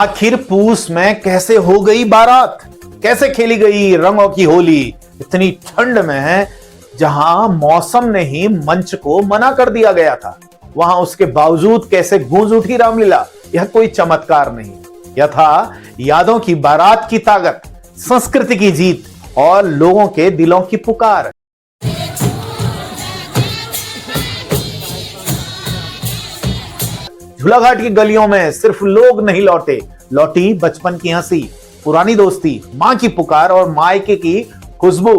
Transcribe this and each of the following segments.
आखिर पूस में कैसे हो गई बारात, कैसे खेली गई रंगों की होली इतनी ठंड में है, जहां मौसम ने ही मंच को मना कर दिया गया था, वहां उसके बावजूद कैसे गूंज उठी रामलीला। यह कोई चमत्कार नहीं, यह था यादों की बारात की ताकत, संस्कृति की जीत और लोगों के दिलों की पुकार। झूलाघाट की गलियों में सिर्फ लोग नहीं लौटे, लौटी बचपन की हंसी, पुरानी दोस्ती, मां की पुकार और मायके की खुशबू।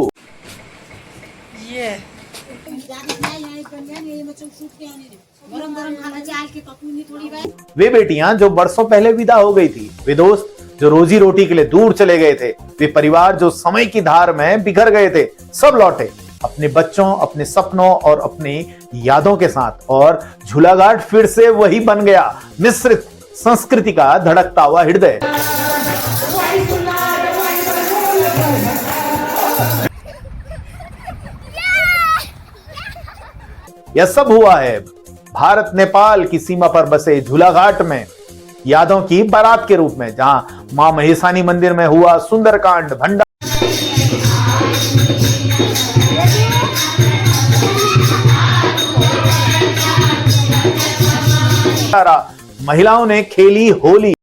वे बेटियां जो बरसों पहले विदा हो गई थी, वे दोस्त जो रोजी रोटी के लिए दूर चले गए थे, वे परिवार जो समय की धार में बिखर गए थे, सब लौटे अपने बच्चों, अपने सपनों और अपनी यादों के साथ। और झूलाघाट फिर से वही बन गया, मिश्रित संस्कृति का धड़कता हुआ हृदय। यह सब हुआ है भारत नेपाल की सीमा पर बसे झूलाघाट में, यादों की बारात के रूप में, जहां मां महेशानी मंदिर में हुआ सुंदरकांड, महिलाओं ने खेली होली।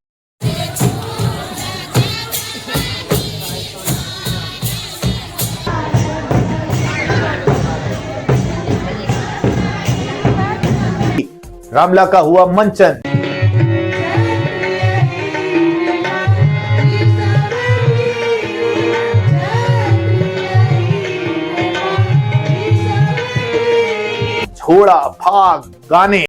रामला का हुआ मंचन। छोड़ा फाग गाने।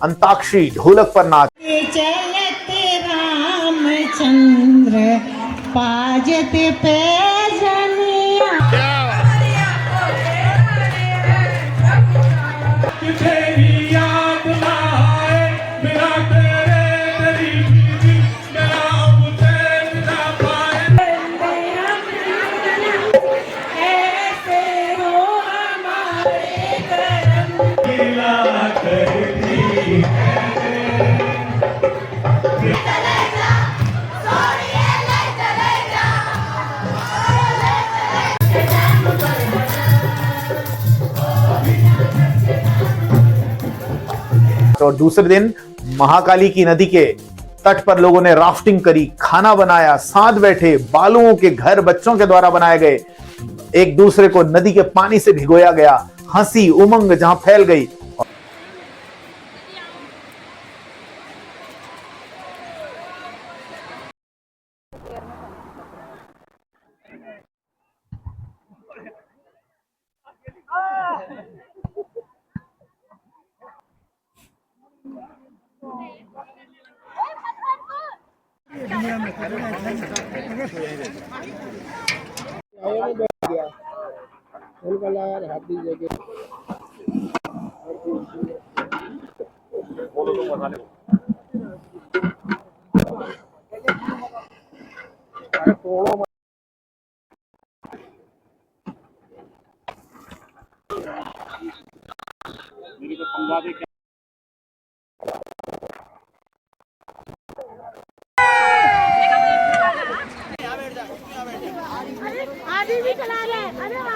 अंताक्षरी, ढोलक पर नाच। चलते रामचंद्र पाजत पे जनिया। और दूसरे दिन महाकाली की नदी के तट पर लोगों ने राफ्टिंग करी, खाना बनाया, साथ बैठे, बालुओं के घर बच्चों के द्वारा बनाए गए, एक दूसरे को नदी के पानी से भिगोया गया, हंसी उमंग जहां फैल गई।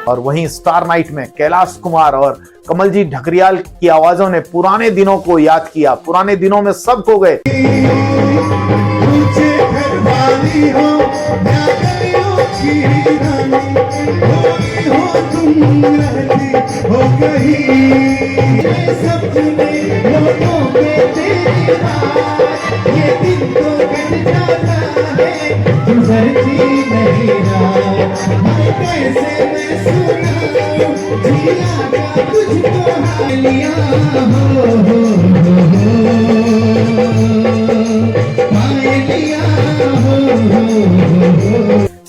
और वहीं स्टार नाइट में कैलाश कुमार और कमलजीत ढकरियाल की आवाजों ने पुराने दिनों को याद किया। पुराने दिनों में सब खो गए। कैसे मैं सुनाऊं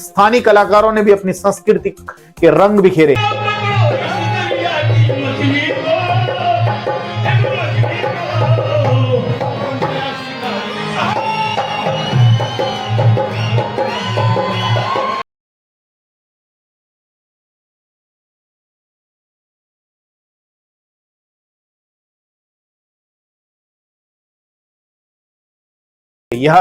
स्थानीय कलाकारों ने भी अपनी संस्कृति के रंग बिखेरे। यह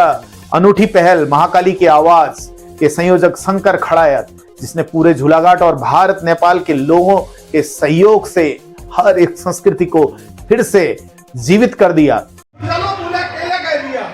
अनूठी पहल महाकाली की आवाज के संयोजक शंकर खड़ायत, जिसने पूरे झूलाघाट और भारत नेपाल के लोगों के सहयोग से हर एक संस्कृति को फिर से जीवित कर दिया। चलो मुझे अकेले कह दिया,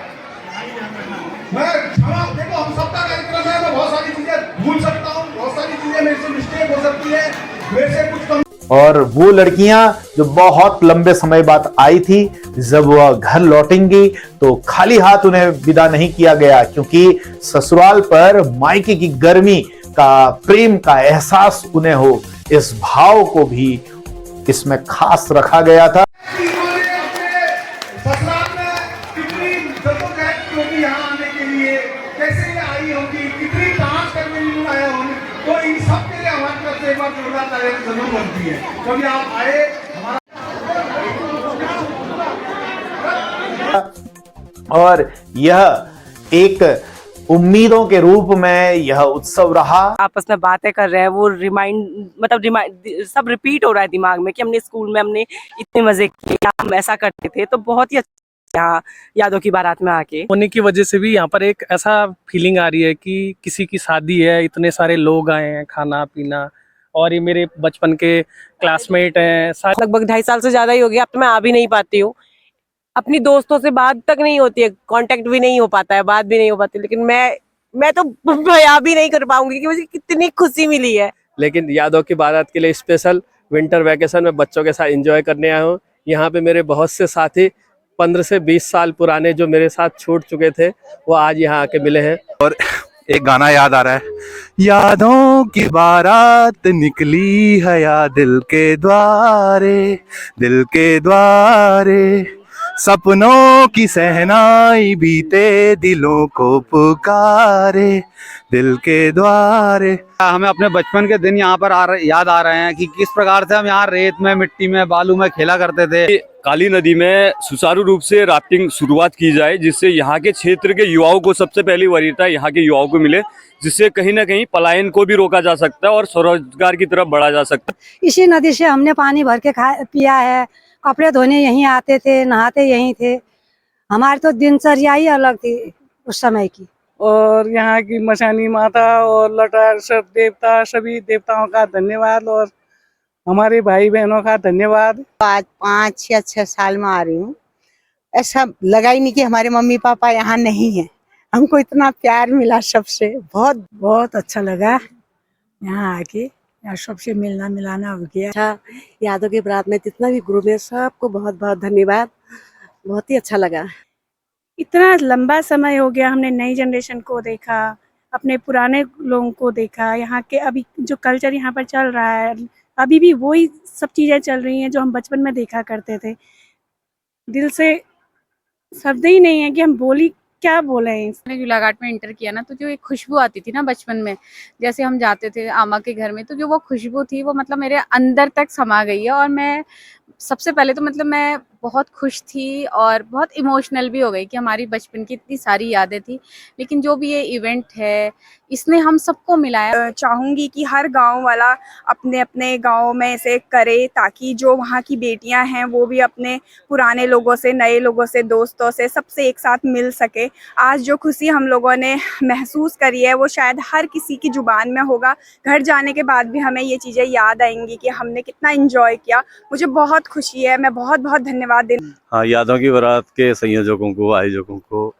मैं क्षमा, देखो हम सबका कार्यक्रम है, मैं बहुत सारी चीजें भूल सकता हूँ, बहुत सारी चीजें मेरे से मिस्टेक हो सकती है, मेरे से कुछ कम। और वो लड़कियां जो बहुत लंबे समय बाद आई थी, जब वह घर लौटेंगी तो खाली हाथ उन्हें विदा नहीं किया गया, क्योंकि ससुराल पर मायके की गर्मी का, प्रेम का एहसास उन्हें हो, इस भाव को भी इसमें खास रखा गया था। ससुराल में कितनी जद्दोजहद होगी यहाँ आने के लिए, कैसे ये आई होगी, कितनी डांस करने के लिए आए होंगे, तो इन सब के लिए हमारी तरफ से एक बार जोरदार तालियां जरूर बनती है। कभी आप आए और यह एक उम्मीदों के रूप में यह उत्सव रहा। आपस में बातें कर रहे हैं, वो रिमाइंड सब रिपीट हो रहा है दिमाग में कि हमने स्कूल में हमने इतने मजे किए, हम ऐसा करते थे, तो बहुत ही अच्छा यहाँ यादों की बारात में आके होने की वजह से भी यहाँ पर एक ऐसा फीलिंग आ रही है कि किसी की शादी है, इतने सारे लोग आए हैं, खाना पीना, और ये मेरे बचपन के क्लासमेट हैं। लगभग 2.5 साल से ज्यादा ही हो गया, अब तो मैं आ भी नहीं पाती हूँ, अपनी दोस्तों से बात तक नहीं होती है, कांटेक्ट भी नहीं हो पाता है, बात भी नहीं हो पाती, लेकिन मैं तो बयां भी नहीं कर पाऊंगी कि मुझे कितनी खुशी मिली है। लेकिन यादों की बारात के लिए स्पेशल विंटर वैकेशन में बच्चों के साथ एंजॉय करने आया हूँ। यहाँ पे मेरे बहुत से साथी 15 से 20 साल पुराने जो मेरे साथ छूट चुके थे, वो आज यहाँ आके मिले हैं। और एक गाना याद आ रहा है, यादों की बारात निकली है या दिल के द्वारे, दिल के द्वारे, सपनों की सहनाई बीते दिलों को पुकारे, दिल के द्वारे। हमें अपने बचपन के दिन यहाँ पर याद आ रहे हैं कि किस प्रकार से हम यहाँ रेत में, मिट्टी में, बालू में खेला करते थे। काली नदी में सुचारू रूप से राफ्टिंग शुरुआत की जाए, जिससे यहाँ के क्षेत्र के युवाओं को सबसे पहली वरीयता यहाँ के युवाओं को मिले, जिससे कहीं ना कहीं पलायन को भी रोका जा सकता है और स्वरोजगार की तरफ बढ़ा जा सकता है। इसी नदी से हमने पानी भर के पिया है, कपड़े धोने यहीं आते थे, नहाते यहीं थे, हमारी तो दिनचर्या ही अलग थी उस समय की। और यहाँ की मशानी माता और लटार सब देवता, सभी देवताओं का धन्यवाद, और हमारे भाई बहनों का धन्यवाद। आज 5 या 6 साल में आ रही हूँ, ऐसा लगा ही नहीं कि हमारे मम्मी पापा यहाँ नहीं है, हमको इतना प्यार मिला सबसे, बहुत बहुत अच्छा लगा यहाँ आके, यहाँ सबसे मिलना मिलाना हो गया। अच्छा, यादों की बारात में जितना भी ग्रुप है सबको बहुत बहुत धन्यवाद, बहुत ही अच्छा लगा। इतना लंबा समय हो गया, हमने नई जनरेशन को देखा, अपने पुराने लोगों को देखा, यहाँ के अभी जो कल्चर यहाँ पर चल रहा है, अभी भी वही सब चीज़ें चल रही हैं जो हम बचपन में देखा करते थे। दिल से शब्द ही नहीं है कि हम क्या बोले हैं। मैंने झूलाघाट में इंटर किया ना, तो जो एक खुशबू आती थी ना बचपन में, जैसे हम जाते थे आमा के घर में, तो जो वो खुशबू थी वो मतलब मेरे अंदर तक समा गई है। और मैं सबसे पहले तो मतलब मैं बहुत खुश थी और बहुत इमोशनल भी हो गई कि हमारी बचपन की इतनी सारी यादें थी। लेकिन जो भी ये इवेंट है, इसने हम सबको मिलाया। चाहूँगी कि हर गांव वाला अपने अपने गांव में इसे करे, ताकि जो वहाँ की बेटियां हैं वो भी अपने पुराने लोगों से, नए लोगों से, दोस्तों से, सबसे एक साथ मिल सके। आज जो खुशी हम लोगों ने महसूस करी है वो शायद हर किसी की जुबान में होगा। घर जाने के बाद भी हमें ये चीज़ें याद आएंगी कि हमने कितना एंजॉय किया। मुझे बहुत खुशी है, मैं बहुत बहुत धन्यवाद। हाँ, यादों की बारात के संयोजकों को, आयोजकों को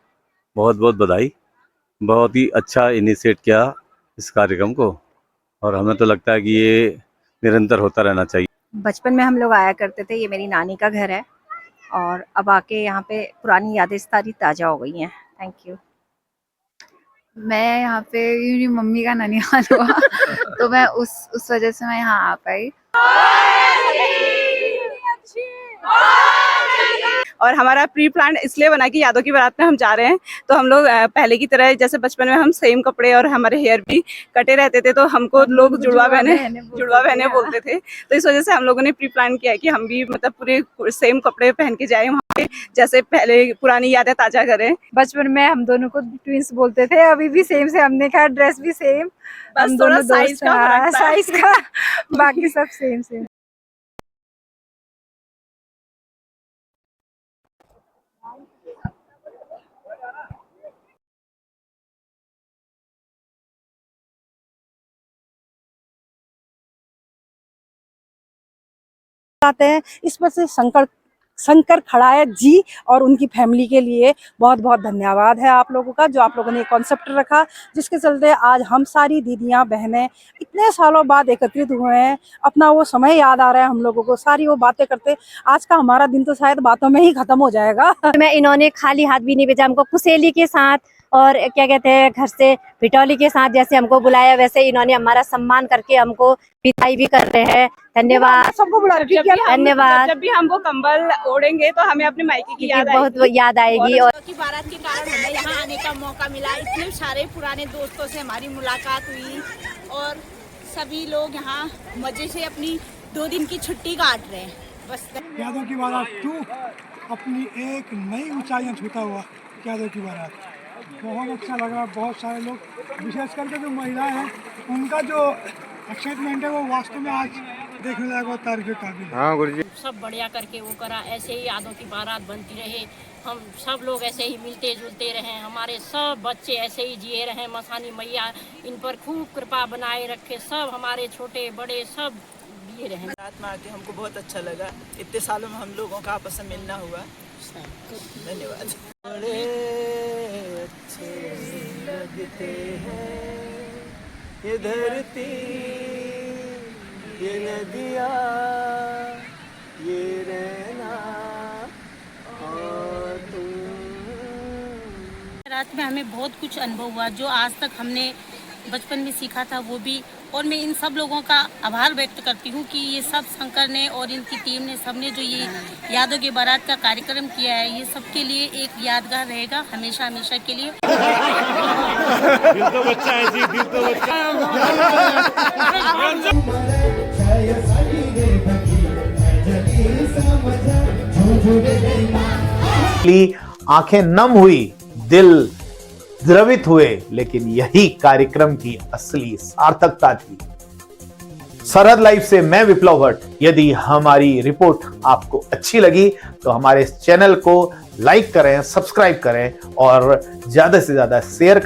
बहुत बहुत बधाई। बहुत ही अच्छा इनिशिएट किया इस कार्यक्रम को, और हमें तो लगता है कि ये निरंतर होता रहना चाहिए। बचपन में हम लोग आया करते थे, ये मेरी नानी का घर है, और अब आके यहाँ पे पुरानी यादें सारी ताज़ा हो गई हैं। Thank you. मैं यहाँ पे, मेरी मम्मी का ननिहाल हुआ तो मैं उस वजह से मैं यहाँ आ पाई। और हमारा प्री प्लान इसलिए बना कि यादों की बारात में हम जा रहे हैं, तो हम लोग पहले की तरह जैसे बचपन में हम सेम कपड़े और हमारे हेयर भी कटे रहते थे, तो हमको लोग जुड़वा बहने बोलते थे। तो इस वजह से हम लोगों ने प्री प्लान किया कि हम भी मतलब पूरे सेम कपड़े पहन के जाएं वहाँ पे, जैसे पहले पुरानी यादें ताजा करें। बचपन में हम दोनों को ट्विंस बोलते थे, अभी भी सेम से हमने कहा, ड्रेस भी सेम, बस थोड़ा साइज का फर्क था। साइज का बाकी सब सेम सेम। आते हैं इसमें से शंकर खड़ाया जी और उनकी फैमिली के लिए बहुत बहुत धन्यवाद है आप लोगों का, जो आप लोगों ने कॉन्सेप्ट रखा, जिसके चलते आज हम सारी दीदियां बहनें इतने सालों बाद एकत्रित हुए हैं। अपना वो समय याद आ रहा है हम लोगों को, सारी वो बातें करते। आज का हमारा दिन तो शायद बातों में ही खत्म हो जाएगा। मैं इन्होंने खाली हाथ भी नहीं भेजा, हमको कुसेली के साथ और क्या कहते हैं घर से पिटौली के साथ जैसे हमको बुलाया, वैसे इन्होंने हमारा सम्मान करके हमको विदाई भी कर रहे हैं। धन्यवाद सबको बुला रहे हैं। धन्यवाद। जब भी हम वो कंबल ओढ़ेंगे तो हमें अपने मायके की याद बहुत याद आएगी। और की बारात के कारण हमें यहाँ आने का मौका मिला, इतने सारे पुराने दोस्तों से हमारी मुलाकात हुई और सभी लोग यहाँ मजे से अपनी 2 दिन की छुट्टी काट रहे हैं। बस यादों की बारात 2 अपनी एक नई ऊंचाइयां छूता हुआ यादों की बारात, बहुत अच्छा लगा। बहुत सारे लोग, विशेष करके जो महिलाएं हैं, उनका जो एक्साइटमेंट है वो वास्तव में आज देखने लायक और तारीफ काबिल है। हाँ गुरुजी, सब बढ़िया करके वो करा, ऐसे ही यादों की बारात बनती रहे, हम सब लोग ऐसे ही मिलते जुलते रहें, हमारे सब बच्चे ऐसे ही जिए रहें। मसानी मैया इन पर खूब कृपा बनाए रखे, सब हमारे छोटे बड़े सब जिए रहें। रात में आके हमको बहुत अच्छा लगा, इतने सालों में हम लोगों का आपस में मिलना हुआ। धन्यवाद। बड़े अच्छे लगते हैं ये धरती, ये नदियाँ, ये रहना और रात में हमें बहुत कुछ अनुभव हुआ, जो आज तक हमने बचपन में सीखा था वो भी। और मैं इन सब लोगों का आभार व्यक्त करती हूँ कि ये सब शंकर ने और इनकी टीम ने सबने जो ये यादों की बारात का कार्यक्रम किया है, ये सबके लिए एक यादगार रहेगा हमेशा हमेशा के लिए। दिल तो बच्चा है जी, दिल तो बच्चा। आंखें नम हुई, दिल द्रवित हुए, लेकिन यही कार्यक्रम की असली सार्थकता थी। सरहद लाइव से मैं विप्लव भट्ट। यदि हमारी रिपोर्ट आपको अच्छी लगी तो हमारे चैनल को लाइक करें, सब्सक्राइब करें और ज्यादा से ज्यादा शेयर करें।